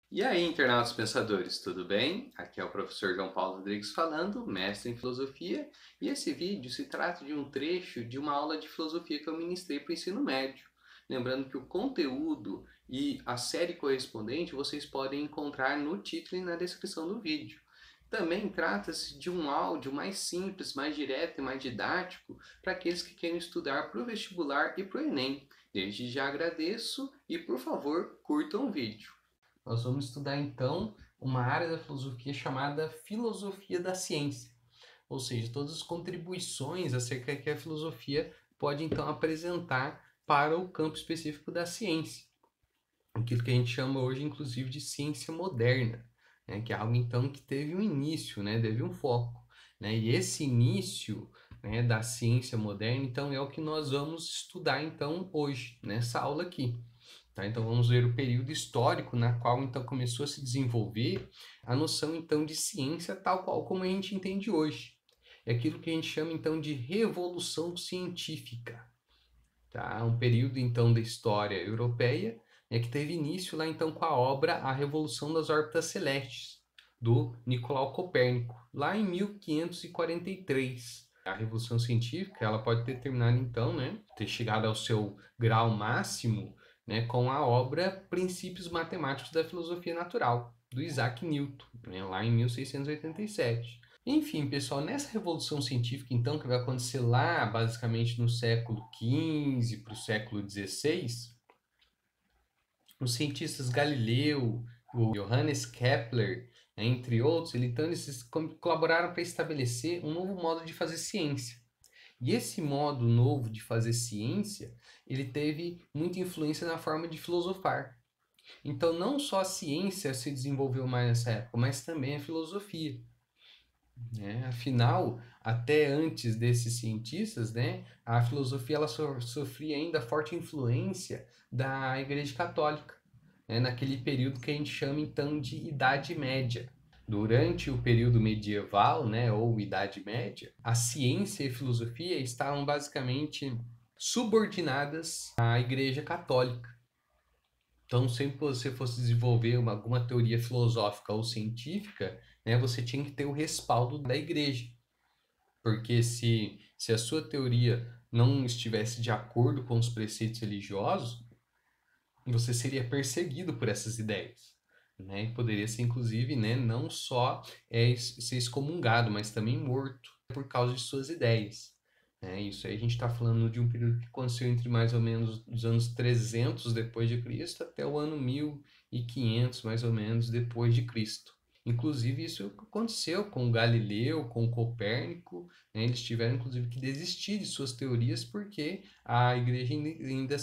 E aí, internautas pensadores, tudo bem? Aqui é o professor João Paulo Rodrigues falando, mestre em filosofia, e esse vídeo se trata de um trecho de uma aula de filosofia que eu ministrei para o ensino médio. Lembrando que o conteúdo e a série correspondente vocês podem encontrar no título e na descrição do vídeo. Também trata-se de um áudio mais simples, mais direto e mais didático para aqueles que querem estudar para o vestibular e para o Enem. Desde já agradeço e, por favor, curtam o vídeo. Nós vamos estudar então uma área da filosofia chamada filosofia da ciência, ou seja, todas as contribuições acerca que a filosofia pode então apresentar para o campo específico da ciência, aquilo que a gente chama hoje inclusive de ciência moderna, né, que é algo então que teve um início, né, teve um foco, né, e esse início, né, da ciência moderna então é o que nós vamos estudar então hoje nessa aula aqui. Tá? Então vamos ver o período histórico na qual então começou a se desenvolver a noção então de ciência tal qual como a gente entende hoje. É aquilo que a gente chama então de revolução científica, tá? Um período então da história europeia, né, que teve início lá então com a obra A Revolução das Órbitas Celestes, do Nicolau Copérnico, lá em 1543. A revolução científica ela pode ter terminado então, né, ter chegado ao seu grau máximo, né, com a obra Princípios Matemáticos da Filosofia Natural, do Isaac Newton, né, lá em 1687. Enfim, pessoal, nessa revolução científica, então, que vai acontecer lá, basicamente no século XV para o século XVI, os cientistas Galileu, o Johannes Kepler, né, entre outros, então, eles colaboraram para estabelecer um novo modo de fazer ciência. E esse modo novo de fazer ciência, ele teve muita influência na forma de filosofar. Então, não só a ciência se desenvolveu mais nessa época, mas também a filosofia, né? Afinal, até antes desses cientistas, né, a filosofia ela sofria ainda forte influência da Igreja Católica, né, naquele período que a gente chama então de Idade Média. Durante o período medieval, né, ou Idade Média, a ciência e a filosofia estavam basicamente subordinadas à Igreja Católica. Então, sempre que você fosse desenvolver alguma teoria filosófica ou científica, né, você tinha que ter o respaldo da igreja. Porque se a sua teoria não estivesse de acordo com os preceitos religiosos, você seria perseguido por essas ideias. Né? E poderia ser, inclusive, né, não só ser excomungado, mas também morto por causa de suas ideias. Isso aí a gente está falando de um período que aconteceu entre mais ou menos os anos 300 depois de Cristo até o ano 1500 mais ou menos depois de Cristo. Inclusive isso aconteceu com Galileu, com Copérnico, né? Eles tiveram inclusive que desistir de suas teorias porque a igreja ainda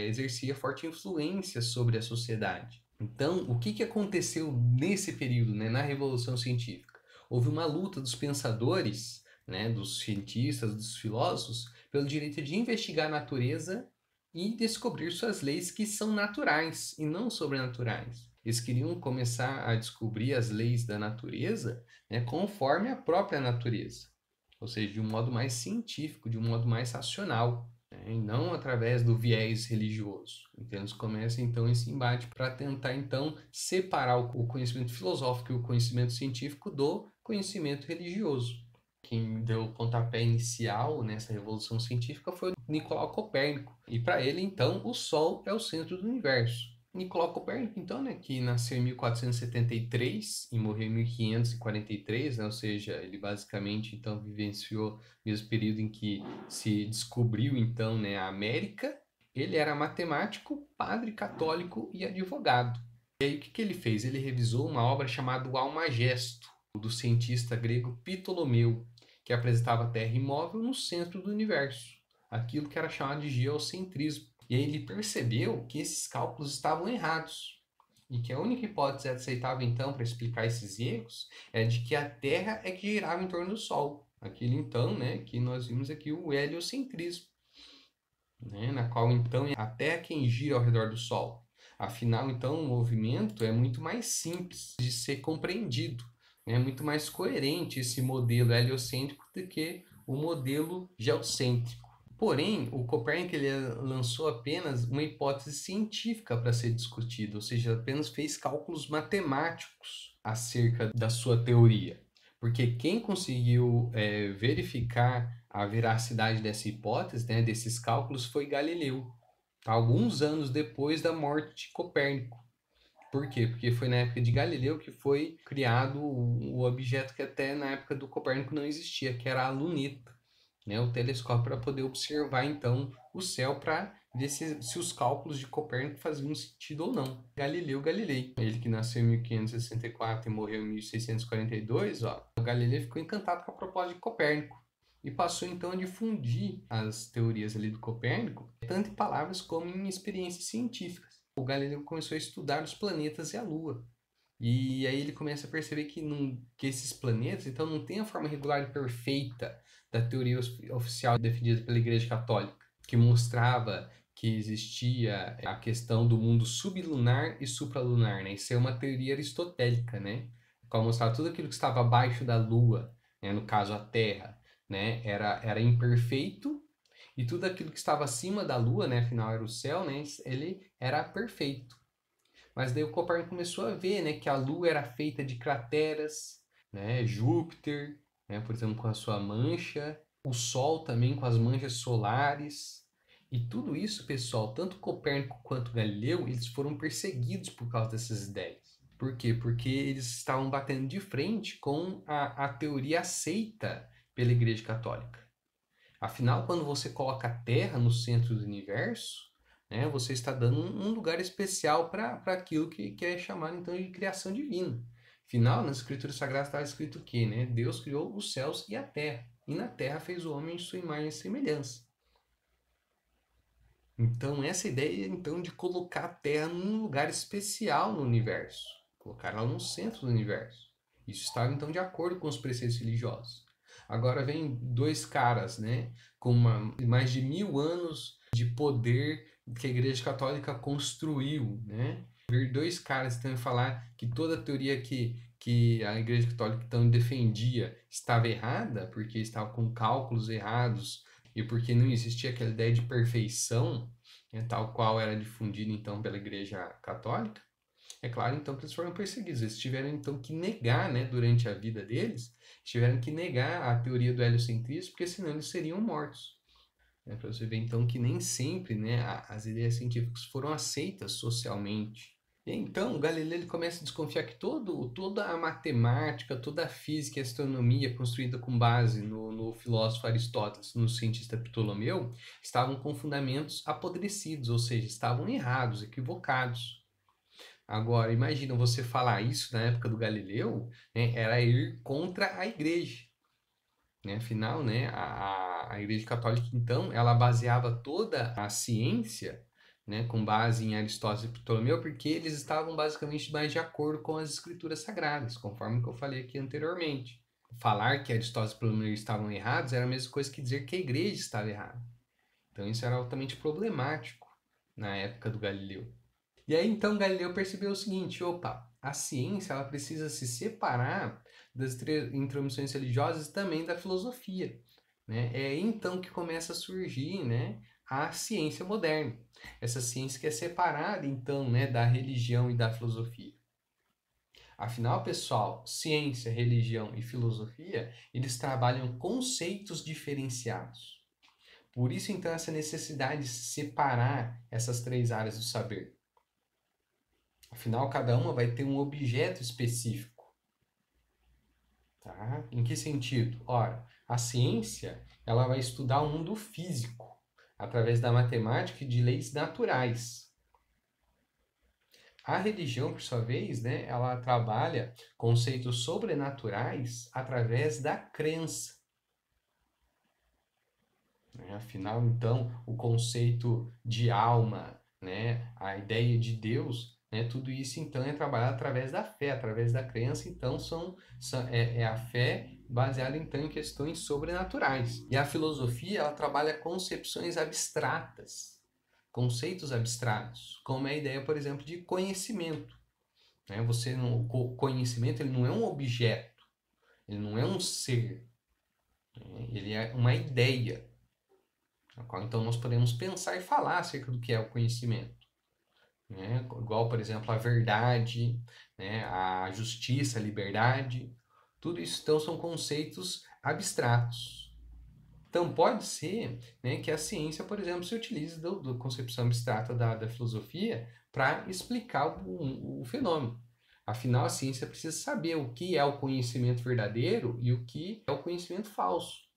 exercia forte influência sobre a sociedade. Então, o que aconteceu nesse período, né, na Revolução Científica? Houve uma luta dos pensadores, né, dos cientistas, dos filósofos, pelo direito de investigar a natureza e descobrir suas leis que são naturais e não sobrenaturais. Eles queriam começar a descobrir as leis da natureza, né, conforme a própria natureza, ou seja, de um modo mais científico, de um modo mais racional, né, e não através do viés religioso. Então eles começam então esse embate para tentar então separar o conhecimento filosófico e o conhecimento científico do conhecimento religioso. Quem deu o pontapé inicial nessa revolução científica foi Nicolau Copérnico. E para ele, então, o Sol é o centro do universo. Nicolau Copérnico, então, né, que nasceu em 1473 e morreu em 1543, né, ou seja, ele basicamente então vivenciou o mesmo período em que se descobriu então, né, a América. Ele era matemático, padre católico e advogado. E aí o que ele fez? Ele revisou uma obra chamada O Almagesto, do cientista grego Ptolomeu, que apresentava a Terra imóvel no centro do universo, aquilo que era chamado de geocentrismo. E aí ele percebeu que esses cálculos estavam errados e que a única hipótese aceitável então para explicar esses erros é de que a Terra é que girava em torno do Sol. Aquilo então, né, que nós vimos aqui o heliocentrismo, né, na qual então é a Terra quem gira ao redor do Sol. Afinal, então, o movimento é muito mais simples de ser compreendido, né? É muito mais coerente esse modelo heliocêntrico do que o modelo geocêntrico. Porém, o Copérnico ele lançou apenas uma hipótese científica para ser discutida, ou seja, apenas fez cálculos matemáticos acerca da sua teoria. Porque quem conseguiu verificar a veracidade dessa hipótese, né, desses cálculos, foi Galileu, tá? Alguns anos depois da morte de Copérnico. Por quê? Porque foi na época de Galileu que foi criado o objeto que até na época do Copérnico não existia, que era a luneta, né? O telescópio para poder observar então o céu para ver se os cálculos de Copérnico faziam sentido ou não. Galileu Galilei, ele que nasceu em 1564 e morreu em 1642, ó, o Galileu ficou encantado com a proposta de Copérnico e passou então a difundir as teorias ali do Copérnico, tanto em palavras como em experiências científicas. O Galileu começou a estudar os planetas e a Lua. E aí ele começa a perceber que esses planetas, então, não têm a forma regular e perfeita da teoria oficial defendida pela Igreja Católica, que mostrava que existia a questão do mundo sublunar e supralunar, né? Isso é uma teoria aristotélica, né? Qual mostrava tudo aquilo que estava abaixo da Lua, né? No caso a Terra, né? Era imperfeito, e tudo aquilo que estava acima da Lua, né? Afinal era o céu, né? Ele era perfeito. Mas daí o Copérnico começou a ver, né, que a Lua era feita de crateras, né, Júpiter, né, por exemplo, com a sua mancha, o Sol também com as manchas solares. E tudo isso, pessoal, tanto Copérnico quanto Galileu, eles foram perseguidos por causa dessas ideias. Por quê? Porque eles estavam batendo de frente com a teoria aceita pela Igreja Católica. Afinal, quando você coloca a Terra no centro do universo, né, você está dando um lugar especial para aquilo que é chamado então de criação divina. Afinal, nas Escrituras Sagradas está escrito que, né, Deus criou os céus e a terra, e na terra fez o homem em sua imagem e semelhança. Então, essa ideia então de colocar a Terra num lugar especial no universo, colocar ela no centro do universo. Isso estava então de acordo com os preceitos religiosos. Agora vem dois caras, né, com mais de 1000 anos de poder que a Igreja Católica construiu, né? Vir dois caras então falar que toda a teoria que a Igreja Católica então defendia estava errada, porque estava com cálculos errados e porque não existia aquela ideia de perfeição, né, tal qual era difundida então pela Igreja Católica. É claro então que eles foram perseguidos, eles tiveram então que negar, né, durante a vida deles, tiveram que negar a teoria do heliocentrismo, porque senão eles seriam mortos. Para você ver então que nem sempre, né, as ideias científicas foram aceitas socialmente. E então, Galileu ele começa a desconfiar que toda a matemática, toda a física e astronomia construída com base no filósofo Aristóteles, no cientista Ptolomeu, estavam com fundamentos apodrecidos, ou seja, estavam errados, equivocados. Agora, imagina você falar isso na época do Galileu, né, era ir contra a igreja. Né? Afinal, né, a Igreja Católica, então, ela baseava toda a ciência, né, com base em Aristóteles e Ptolomeu, porque eles estavam basicamente mais de acordo com as escrituras sagradas, conforme que eu falei aqui anteriormente. Falar que Aristóteles e Ptolomeu estavam errados era a mesma coisa que dizer que a igreja estava errada. Então isso era altamente problemático na época do Galileu. E aí então Galileu percebeu o seguinte: opa, a ciência ela precisa se separar das intromissões religiosas e também da filosofia. Né? É então que começa a surgir, né, a ciência moderna. Essa ciência que é separada então, né, da religião e da filosofia. Afinal, pessoal, ciência, religião e filosofia, eles trabalham conceitos diferenciados. Por isso, então, essa necessidade de separar essas três áreas do saber. Afinal, cada uma vai ter um objeto específico. Tá? Em que sentido? Ora, a ciência ela vai estudar o mundo físico através da matemática e de leis naturais. A religião, por sua vez, né, ela trabalha conceitos sobrenaturais através da crença. Afinal, então, o conceito de alma, né, a ideia de Deus, né, tudo isso então é trabalhado através da fé, através da crença. Então, é a fé baseada então em questões sobrenaturais. E a filosofia ela trabalha concepções abstratas, conceitos abstratos, como é a ideia, por exemplo, de conhecimento. Né? O conhecimento ele não é um objeto, ele não é um ser, né? Ele é uma ideia. na qual então nós podemos pensar e falar acerca do que é o conhecimento, né? Igual, por exemplo, a verdade, né? A justiça, a liberdade, tudo isso então são conceitos abstratos. Então pode ser, né, que a ciência, por exemplo, se utilize da concepção abstrata da filosofia para explicar o fenômeno. Afinal, a ciência precisa saber o que é o conhecimento verdadeiro e o que é o conhecimento falso.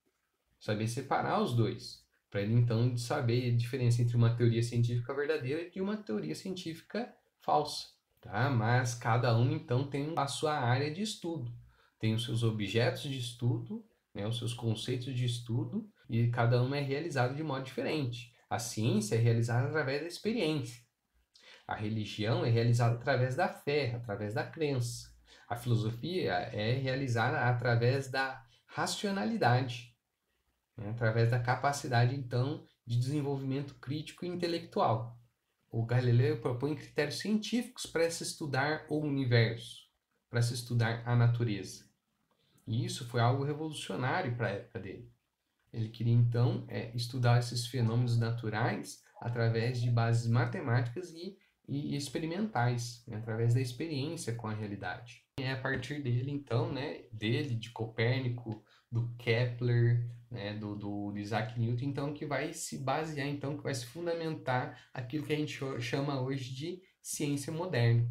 Saber separar os dois. Para ele, então, saber a diferença entre uma teoria científica verdadeira e uma teoria científica falsa. Tá? Mas cada um, então, tem a sua área de estudo. Tem os seus objetos de estudo, né, os seus conceitos de estudo, e cada um é realizado de modo diferente. A ciência é realizada através da experiência. A religião é realizada através da fé, através da crença. A filosofia é realizada através da racionalidade, né? Através da capacidade, então, de desenvolvimento crítico e intelectual. O Galileu propõe critérios científicos para se estudar o universo, para se estudar a natureza. E isso foi algo revolucionário para a época dele. Ele queria, então, estudar esses fenômenos naturais através de bases matemáticas e experimentais, né? Através da experiência com a realidade. E é a partir dele, então, né, dele, de Copérnico, do Kepler, né, do Isaac Newton, então, que vai se basear, então, que vai se fundamentar aquilo que a gente chama hoje de ciência moderna.